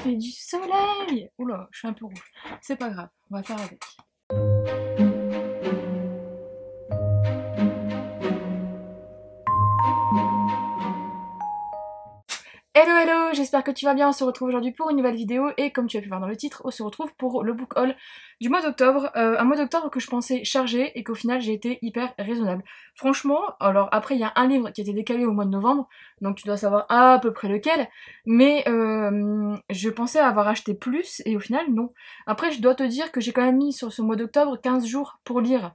fait du soleil. Oula, je suis un peu rouge. C'est pas grave, on va faire avec. Hello hello, j'espère que tu vas bien, on se retrouve aujourd'hui pour une nouvelle vidéo et comme tu as pu voir dans le titre, on se retrouve pour le book haul du mois d'octobre, un mois d'octobre que je pensais chargé et qu'au final j'ai été hyper raisonnable. Franchement, alors après il y a un livre qui a été décalé au mois de novembre, donc tu dois savoir à peu près lequel, mais je pensais avoir acheté plus et au final non. Après je dois te dire que j'ai quand même mis sur ce mois d'octobre 15 jours pour lire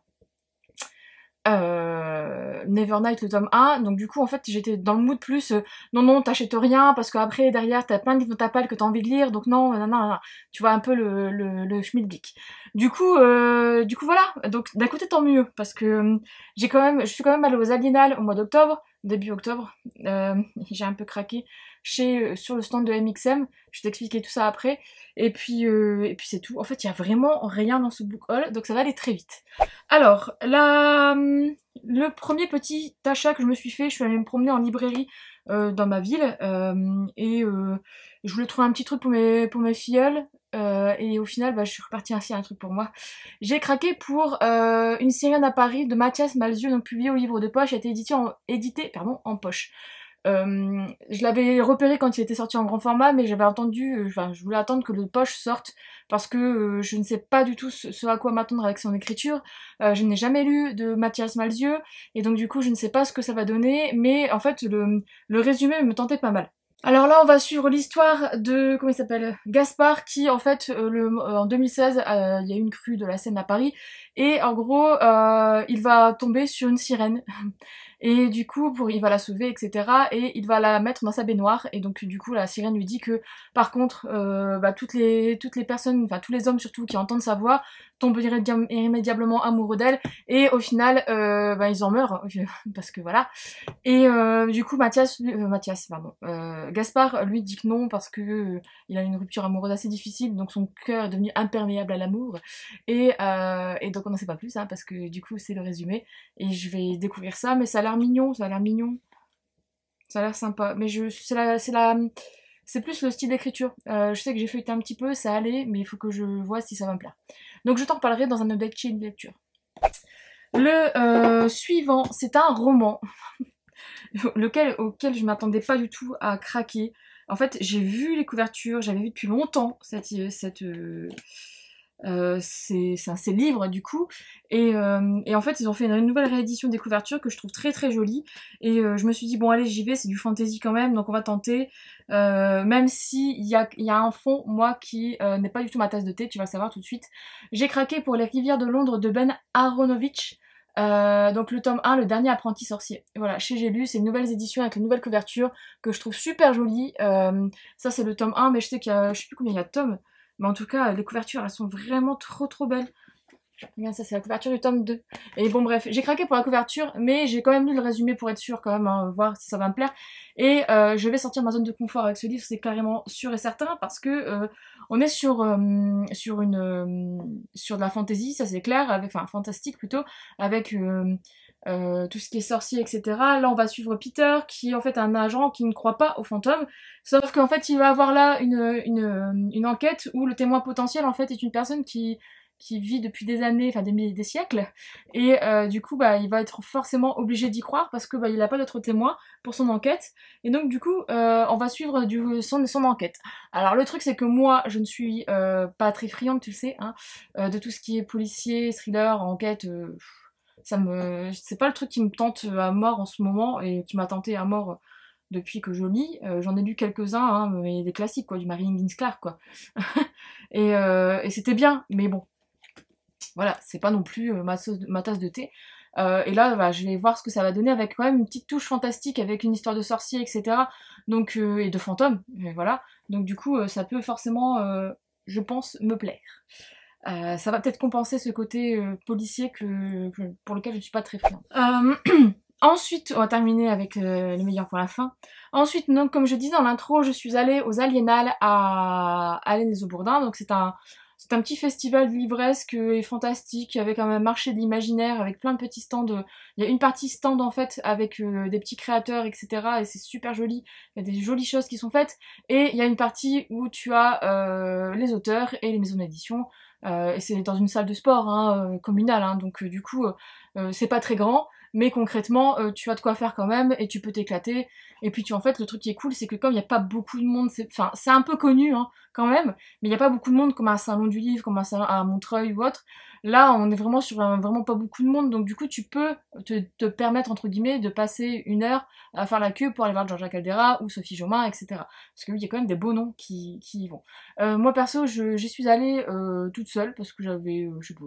Nevernight le tome 1, donc du coup en fait j'étais dans le mood plus non t'achètes rien parce qu'après derrière t'as plein de livres de ta palle que t'as envie de lire, donc non, tu vois un peu le schmilblick. Du coup voilà, donc d'un côté tant mieux parce que je suis quand même allée aux Aliénales au mois d'octobre, début octobre, j'ai un peu craqué sur le stand de MXM, je vais t'expliquer tout ça après, et puis c'est tout. En fait il y a vraiment rien dans ce book haul, donc ça va aller très vite. Alors, le premier petit achat que je me suis fait, je suis allée me promener en librairie dans ma ville et je voulais trouver un petit truc pour mes filleuls et au final je suis repartie ainsi à un truc pour moi. J'ai craqué pour Une sirène à Paris de Mathias Malzieu, donc publié au livre de poche, a été édité en poche. Je l'avais repéré quand il était sorti en grand format, mais j'avais attendu, je voulais attendre que le poche sorte parce que je ne sais pas du tout ce à quoi m'attendre avec son écriture. Je n'ai jamais lu de Mathias Malzieu et donc du coup je ne sais pas ce que ça va donner, mais en fait le résumé me tentait pas mal. Alors là, on va suivre l'histoire de, comment il s'appelle, Gaspard, qui en fait, en 2016, il y a eu une crue de la Seine à Paris, et en gros, il va tomber sur une sirène. Et du coup, il va la sauver, etc. Et il va la mettre dans sa baignoire. Et donc, du coup, la sirène lui dit que, par contre, toutes les personnes, enfin tous les hommes surtout qui entendent sa voix, tombent irrémédiablement amoureux d'elle. Et au final, ils en meurent, parce que voilà. Et du coup, Gaspard lui dit que non parce que il a une rupture amoureuse assez difficile, donc son cœur est devenu imperméable à l'amour. Et donc on n'en sait pas plus, hein, parce que du coup c'est le résumé. Et je vais découvrir ça, mais ça a l'air mignon, ça a l'air sympa. Mais c'est plus le style d'écriture. Je sais que j'ai feuilleté un petit peu, ça allait, mais il faut que je vois si ça va me plaire. Donc je t'en reparlerai dans un update chill lecture. Le suivant, c'est un roman. Auquel je m'attendais pas du tout à craquer. En fait, j'ai vu les couvertures, j'avais vu depuis longtemps ces livres du coup, et en fait ils ont fait une nouvelle réédition des couvertures que je trouve très très jolie, et je me suis dit bon allez j'y vais, c'est du fantasy quand même, donc on va tenter, même si il y a un fond moi qui n'est pas du tout ma tasse de thé, tu vas le savoir tout de suite. J'ai craqué pour Les Rivières de Londres de Ben Aronovitch. Donc le tome 1, le dernier apprenti sorcier. Voilà, chez J'ai lu, c'est une nouvelle édition avec une nouvelle couverture que je trouve super jolie. Ça c'est le tome 1, mais je sais qu'il y a, je sais plus combien il y a de tomes, mais en tout cas les couvertures elles sont vraiment trop belles. Regarde, ça c'est la couverture du tome 2. Et bon bref, j'ai craqué pour la couverture, mais j'ai quand même lu le résumé pour être sûre quand même, hein, voir si ça va me plaire. Et je vais sortir de ma zone de confort avec ce livre, c'est carrément sûr et certain, parce que on est sur de la fantasy, ça c'est clair, enfin fantastique plutôt, avec tout ce qui est sorcier, etc. Là on va suivre Peter, qui est en fait un agent qui ne croit pas aux fantômes, sauf qu'en fait il va avoir là une enquête où le témoin potentiel en fait est une personne qui vit depuis des années, enfin des siècles, et du coup il va être forcément obligé d'y croire parce que il a pas d'autre témoin pour son enquête, et donc du coup on va suivre son enquête. Alors le truc c'est que moi je ne suis pas très friande, tu le sais, hein, de tout ce qui est policier, thriller, enquête, c'est pas le truc qui me tente à mort en ce moment et qui m'a tenté à mort depuis que je lis. J'en ai lu quelques-uns, hein, mais des classiques quoi, du Mary Higgins Clark quoi. Et c'était bien, mais bon. Voilà, c'est pas non plus ma tasse de thé. Et là, je vais voir ce que ça va donner avec quand même une petite touche fantastique, avec une histoire de sorcier, etc. Donc, et de fantômes, et voilà. Donc du coup, ça peut forcément, je pense, me plaire. Ça va peut-être compenser ce côté policier pour lequel je ne suis pas très friande. Ensuite, on va terminer avec le meilleur pour la fin. Ensuite, donc, comme je disais dans l'intro, je suis allée aux Aliénales à Allen-les-Aubourdins. Donc c'est un C'est un petit festival livresque et fantastique, avec un marché de l'imaginaire, avec plein de petits stands. Il y a une partie stand en fait, avec des petits créateurs, etc. Et c'est super joli, il y a des jolies choses qui sont faites. Et il y a une partie où tu as les auteurs et les maisons d'édition. Et c'est dans une salle de sport hein, communale, hein, donc du coup c'est pas très grand, mais concrètement tu as de quoi faire quand même et tu peux t'éclater. Et puis en fait le truc qui est cool c'est que comme il n'y a pas beaucoup de monde, enfin c'est un peu connu hein, quand même, mais il n'y a pas beaucoup de monde comme à un salon du livre, comme un salon à Montreuil ou autre. Là on est vraiment sur vraiment pas beaucoup de monde, donc du coup tu peux te permettre entre guillemets de passer une heure à faire la queue pour aller voir Georgia Caldera ou Sophie Jomain, etc. Parce que oui, il y a quand même des beaux noms qui y vont. Moi perso, j'y suis allée toute seule parce que j'avais, je sais pas,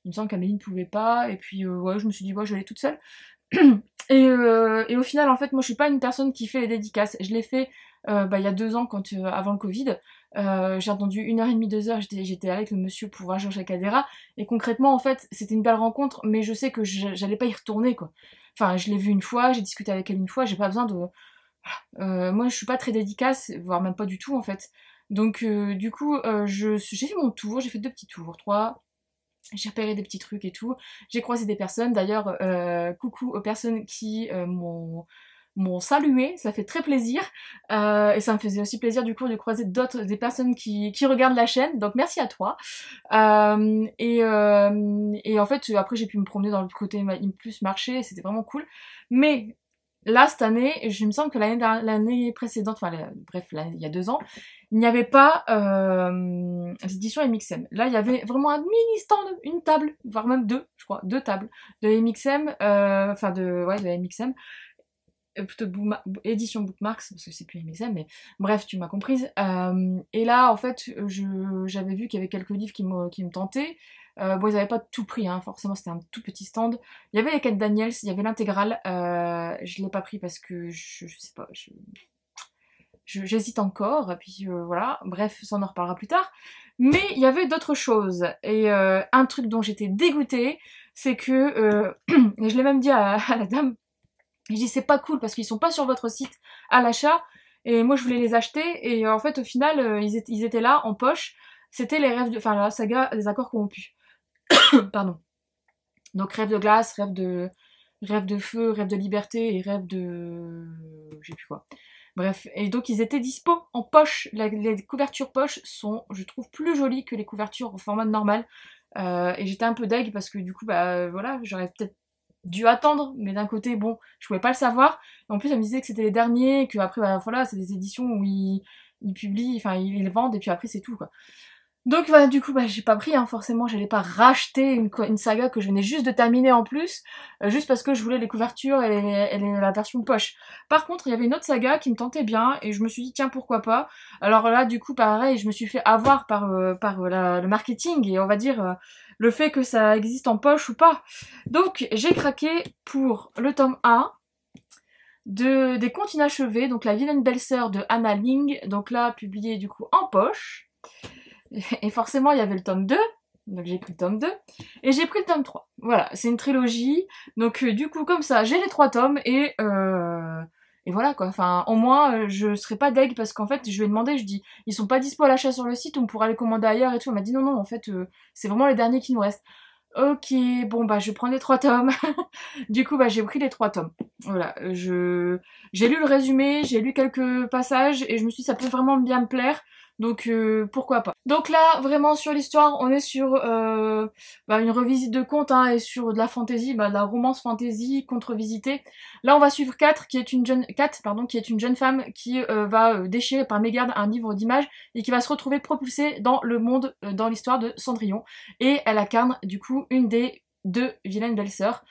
il me semble qu'Amélie ne pouvait pas, et puis ouais, je me suis dit, ouais, je vais aller toute seule. Et au final, en fait, moi je suis pas une personne qui fait les dédicaces. Je l'ai fait il y a 2 ans, avant le Covid. J'ai attendu 1h30, 2 heures, j'étais avec le monsieur pour voir Georges Cadera, et concrètement, en fait, c'était une belle rencontre, mais je sais que j'allais pas y retourner, quoi. Enfin, je l'ai vue une fois, j'ai discuté avec elle une fois, j'ai pas besoin de... moi, je suis pas très dédicace, voire même pas du tout, en fait. Donc, du coup, j'ai fait mon tour, j'ai fait 2 petits tours, 3, j'ai repéré des petits trucs et tout, j'ai croisé des personnes, d'ailleurs, coucou aux personnes qui m'ont salué, ça fait très plaisir, et ça me faisait aussi plaisir du coup de croiser des personnes qui regardent la chaîne, donc merci à toi. Et en fait, après j'ai pu me promener dans le côté plus marché, c'était vraiment cool, mais là cette année, je me semble que l'année précédente, bref, là, il y a 2 ans, il n'y avait pas l'édition MXM. Là, il y avait vraiment un mini stand, une table, voire même 2, je crois, 2 tables de MXM, de MXM, plutôt édition Bookmarks, parce que c'est plus MXM, mais bref, tu m'as comprise. Et là, en fait, j'avais vu qu'il y avait quelques livres qui me tentaient. Bon, ils avaient pas tout pris, hein, forcément, c'était un tout petit stand. Il y avait les quêtes Daniels, il y avait l'intégrale. Je l'ai pas pris parce que je sais pas, j'hésite encore, et puis voilà, bref, ça on en reparlera plus tard. Mais il y avait d'autres choses, et un truc dont j'étais dégoûtée, c'est que, et je l'ai même dit à la dame, je dis c'est pas cool parce qu'ils sont pas sur votre site à l'achat, et moi je voulais les acheter, et en fait au final ils étaient là en poche, c'était la saga des accords corrompus. Pardon. Donc rêve de glace, rêve de feu, rêve de liberté et rêve de... je sais plus quoi. Bref, et donc ils étaient dispo en poche. Les couvertures poche sont, je trouve, plus jolies que les couvertures au format normal. Et j'étais un peu deg parce que du coup, voilà, j'aurais peut-être dû attendre, mais d'un côté, bon, je pouvais pas le savoir. En plus, elle me disait que c'était les derniers, et que après, voilà, c'est des éditions où ils publient, enfin, ils les vendent, et puis après, c'est tout, quoi. Donc voilà, du coup, j'ai pas pris, hein, forcément, j'allais pas racheter une saga que je venais juste de terminer en plus, juste parce que je voulais les couvertures et la version poche. Par contre, il y avait une autre saga qui me tentait bien, et je me suis dit, tiens, pourquoi pas. Alors là, du coup, pareil, je me suis fait avoir par le marketing, et on va dire le fait que ça existe en poche ou pas. Donc, j'ai craqué pour le tome 1 des Contes inachevés, donc La vilaine belle-sœur de Anna Ling, donc là, publié du coup en poche. Et forcément, il y avait le tome 2, donc j'ai pris le tome 2, et j'ai pris le tome 3. Voilà, c'est une trilogie, donc du coup, comme ça, j'ai les 3 tomes, et voilà quoi, enfin, au moins, je serai pas deg, parce qu'en fait, je lui ai demandé, je dis, ils sont pas dispo à l'achat sur le site, on pourra les commander ailleurs et tout, elle m'a dit non, non, en fait, c'est vraiment les derniers qui nous restent. Ok, bon je prends les 3 tomes. Du coup, j'ai pris les 3 tomes. Voilà, j'ai lu le résumé, j'ai lu quelques passages, et je me suis dit, ça peut vraiment bien me plaire. Donc pourquoi pas. Donc là, vraiment sur l'histoire, on est sur une revisite de contes, hein, et sur de la fantasy, de la romance fantasy contre-visitée. Là, on va suivre Kat, qui est une jeune femme qui va déchirer par mégarde un livre d'images, et qui va se retrouver propulsée dans le monde, dans l'histoire de Cendrillon. Et elle incarne du coup une des 2 vilaines belles-sœurs.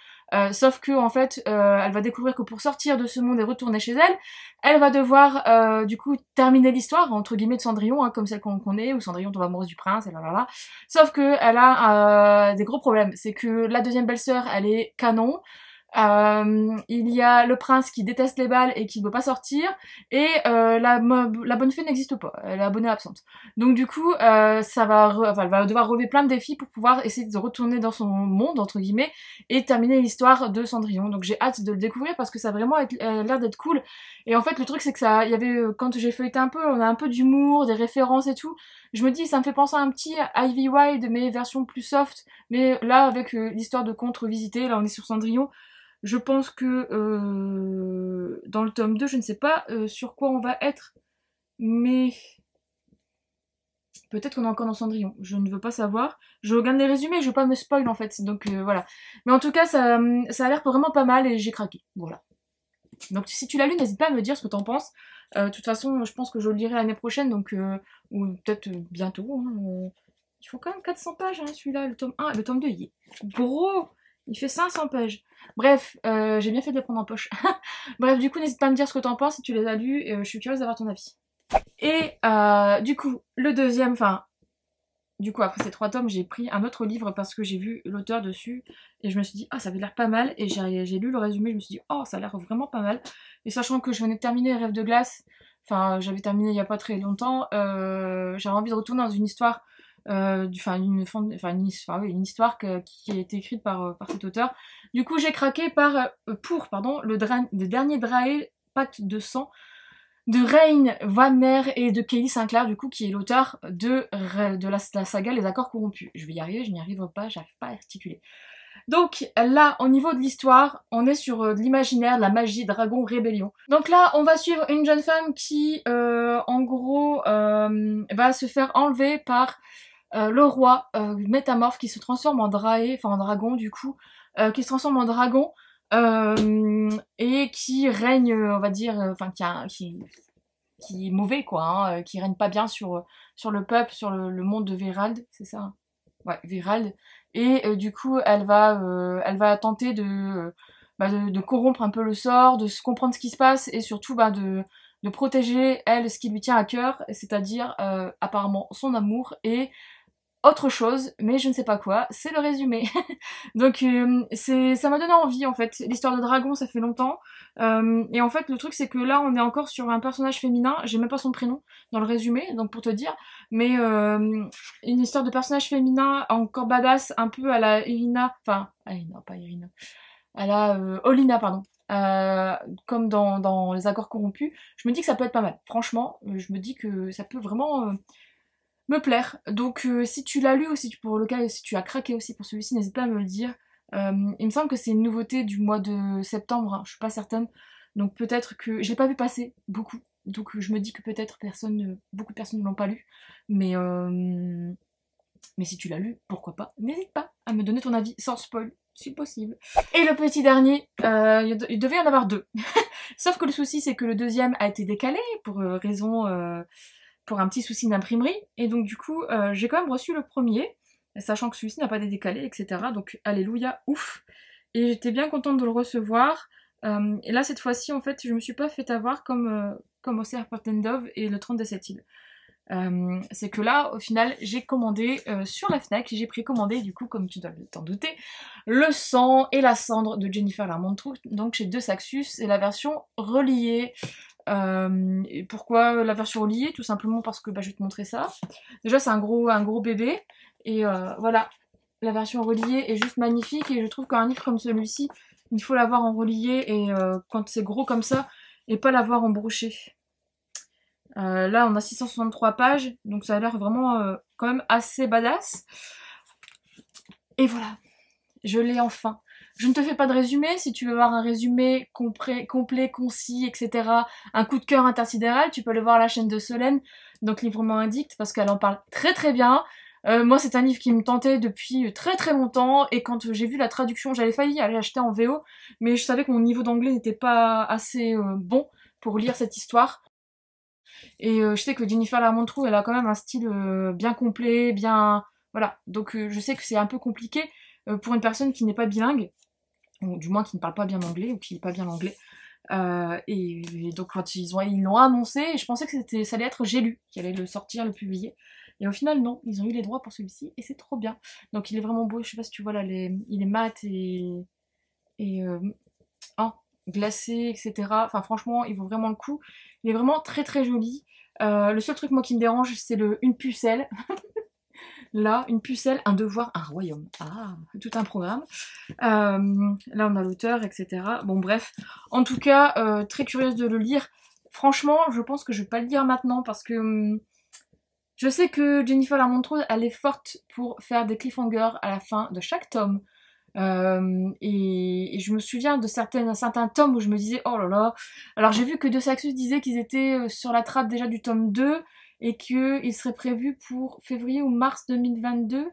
Sauf que en fait, elle va découvrir que pour sortir de ce monde et retourner chez elle, elle va devoir du coup terminer l'histoire entre guillemets de Cendrillon, hein, comme celle qu'on connaît, où Cendrillon tombe amoureuse du prince, et là. Sauf que elle a des gros problèmes. C'est que la deuxième belle-sœur, elle est canon. Il y a le prince qui déteste les balles et qui ne veut pas sortir, et la bonne fée n'existe pas, elle est abonnée absente. Donc du coup, elle va devoir relever plein de défis pour pouvoir essayer de retourner dans son monde, entre guillemets, et terminer l'histoire de Cendrillon. Donc j'ai hâte de le découvrir parce que ça a vraiment l'air d'être cool. Et en fait, le truc c'est que il y avait, quand j'ai feuilleté un peu, on a un peu d'humour, des références et tout. Je me dis, ça me fait penser à un petit Ivy Wild, mais version plus soft. Mais là, avec l'histoire de conte revisité, là on est sur Cendrillon. Je pense que dans le tome 2, je ne sais pas sur quoi on va être, mais peut-être qu'on est encore dans Cendrillon. Je ne veux pas savoir. Je regarde les résumés, je veux pas me spoil en fait, donc voilà. Mais en tout cas, ça a l'air vraiment pas mal et j'ai craqué. Voilà. Donc si tu l'as lu, n'hésite pas à me dire ce que t'en penses. De toute façon, je pense que je le lirai l'année prochaine, donc ou peut-être bientôt. Hein, il faut quand même 400 pages, hein, celui-là, le tome 1. Le tome 2, il est gros. Il fait 500 pages. Bref, j'ai bien fait de les prendre en poche. Bref, du coup, n'hésite pas à me dire ce que t'en penses si tu les as lus. Et, je suis curieuse d'avoir ton avis. Et du coup, le deuxième, enfin, du coup, après ces 3 tomes, j'ai pris un autre livre parce que j'ai vu l'auteur dessus et je me suis dit, ah, ça avait l'air pas mal. Et j'ai lu le résumé, je me suis dit, oh, ça a l'air vraiment pas mal. Et sachant que je venais de terminer Rêve de glace, enfin, j'avais terminé il y a pas très longtemps, j'avais envie de retourner dans une histoire, une histoire qui a été écrite par cet auteur. Du coup, j'ai craqué pour le dernier Drae, Pacte de sang, de Rain Wagner et de Kelly Sinclair, du coup, qui est l'auteur de la saga Les Accords Corrompus. Je vais y arriver, je n'y arriverai pas, j'arrive pas à articuler. Donc là, au niveau de l'histoire, on est sur de l'imaginaire, de la magie, dragon, rébellion. Donc là, on va suivre une jeune femme qui, en gros, va se faire enlever par le roi métamorphe qui se transforme en en dragon du coup, qui se transforme en dragon, et qui règne, on va dire, qui est mauvais quoi, hein, qui règne pas bien sur le peuple, sur le monde de Vérald, c'est ça, hein. Ouais, Vérald. Et du coup, elle va tenter de corrompre un peu le sort, de se comprendre ce qui se passe et surtout de protéger elle ce qui lui tient à cœur, c'est-à-dire apparemment son amour et autre chose, mais je ne sais pas quoi, c'est le résumé. Donc ça m'a donné envie en fait. L'histoire de dragon, ça fait longtemps. Et en fait, le truc c'est que là, on est encore sur un personnage féminin, j'ai même pas son prénom dans le résumé, donc pour te dire, mais une histoire de personnage féminin encore badass, un peu à la Irina, enfin, non pas Irina, à la Olina, pardon. Comme dans Les Accords Corrompus, je me dis que ça peut être pas mal. Franchement, je me dis que ça peut vraiment me plaire. Donc si tu l'as lu ou si tu as craqué aussi pour celui-ci, n'hésite pas à me le dire. Il me semble que c'est une nouveauté du mois de septembre, hein, je suis pas certaine. Donc peut-être que je l'ai pas vu passer beaucoup. Donc je me dis que peut-être beaucoup de personnes ne l'ont pas lu. Mais si tu l'as lu, pourquoi pas, n'hésite pas à me donner ton avis sans spoil, si possible. Et le petit dernier, il devait y en avoir 2. Sauf que le souci c'est que le deuxième a été décalé pour un petit souci d'imprimerie. Et donc du coup, j'ai quand même reçu le premier, sachant que celui-ci n'a pas été décalé, etc. Donc alléluia, ouf. Et j'étais bien contente de le recevoir. Et là, cette fois-ci, en fait, je me suis pas fait avoir comme au Serpent Dove et le 30 de cette île. C'est que là, au final, j'ai commandé sur la Fnac, j'ai précommandé, du coup, comme tu dois t'en douter, Le sang et la cendre de Jennifer Larmontrout, donc chez Deux Saxus, c'est la version reliée. Et pourquoi la version reliée? Tout simplement parce que je vais te montrer ça. Déjà, c'est un gros bébé, et voilà, la version reliée est juste magnifique, et je trouve qu'un livre comme celui-ci, il faut l'avoir en relié, et quand c'est gros comme ça, et pas l'avoir en broché. Là, on a 663 pages, donc ça a l'air vraiment quand même assez badass. Et voilà, je l'ai enfin. Je ne te fais pas de résumé, si tu veux voir un résumé complet, concis, etc., un coup de cœur intersidéral, tu peux le voir à la chaîne de Solène, donc Librement Addict, parce qu'elle en parle très très bien. Moi, c'est un livre qui me tentait depuis très très longtemps, et quand j'ai vu la traduction, j'avais failli aller l'acheter en VO, mais je savais que mon niveau d'anglais n'était pas assez bon pour lire cette histoire. Et je sais que Jennifer Larmontrout, elle a quand même un style bien complet, bien... Voilà, donc je sais que c'est un peu compliqué pour une personne qui n'est pas bilingue, ou du moins qui ne parle pas bien anglais, ou qui n'est pas bien l'anglais. Et donc quand ils l'ont annoncé, je pensais que ça allait être J'ai lu, qui allait le sortir, le publier. Et au final, non, ils ont eu les droits pour celui-ci, et c'est trop bien. Donc il est vraiment beau, je sais pas si tu vois là, il est mat et hein, glacé, etc. Enfin franchement, il vaut vraiment le coup. Il est vraiment très très joli. Le seul truc moi qui me dérange, c'est une pucelle. Là, une pucelle, un devoir, un royaume. Ah, tout un programme. Là, on a l'auteur, etc. Bon, bref. En tout cas, très curieuse de le lire. Franchement, je pense que je vais pas le lire maintenant parce que je sais que Jennifer la Montrose, elle est forte pour faire des cliffhangers à la fin de chaque tome. Et je me souviens de certains tomes où je me disais, oh là là. Alors j'ai vu que De Saxus disait qu'ils étaient sur la trappe déjà du tome 2 et qu'il serait prévu pour février ou mars 2022,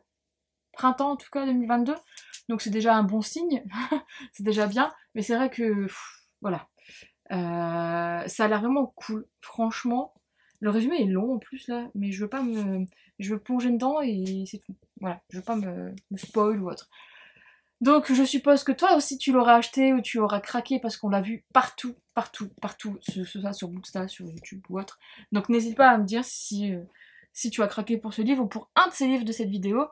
printemps en tout cas 2022. Donc c'est déjà un bon signe, c'est déjà bien. Mais c'est vrai que, voilà. Ça a l'air vraiment cool, franchement. Le résumé est long en plus là, mais je veux pas me... Je veux plonger dedans et c'est tout. Voilà, je veux pas me spoil ou autre. Donc je suppose que toi aussi tu l'auras acheté ou tu auras craqué parce qu'on l'a vu partout, partout, partout, ce soit sur Booksta, sur YouTube ou autre. Donc n'hésite pas à me dire si tu as craqué pour ce livre ou pour un de ces livres de cette vidéo.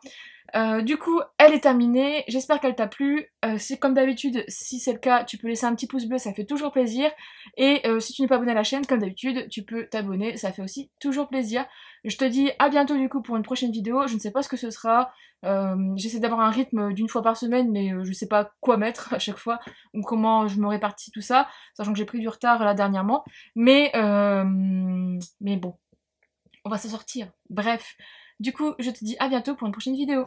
Du coup, elle est terminée. J'espère qu'elle t'a plu. C'est comme d'habitude, si c'est le cas, tu peux laisser un petit pouce bleu, ça fait toujours plaisir. Et si tu n'es pas abonné à la chaîne, comme d'habitude, tu peux t'abonner, ça fait aussi toujours plaisir. Je te dis à bientôt du coup pour une prochaine vidéo. Je ne sais pas ce que ce sera. J'essaie d'avoir un rythme d'une fois par semaine, mais je sais pas quoi mettre à chaque fois ou comment je me répartis tout ça, sachant que j'ai pris du retard là dernièrement. Mais bon, on va s'en sortir. Bref. Du coup, je te dis à bientôt pour une prochaine vidéo.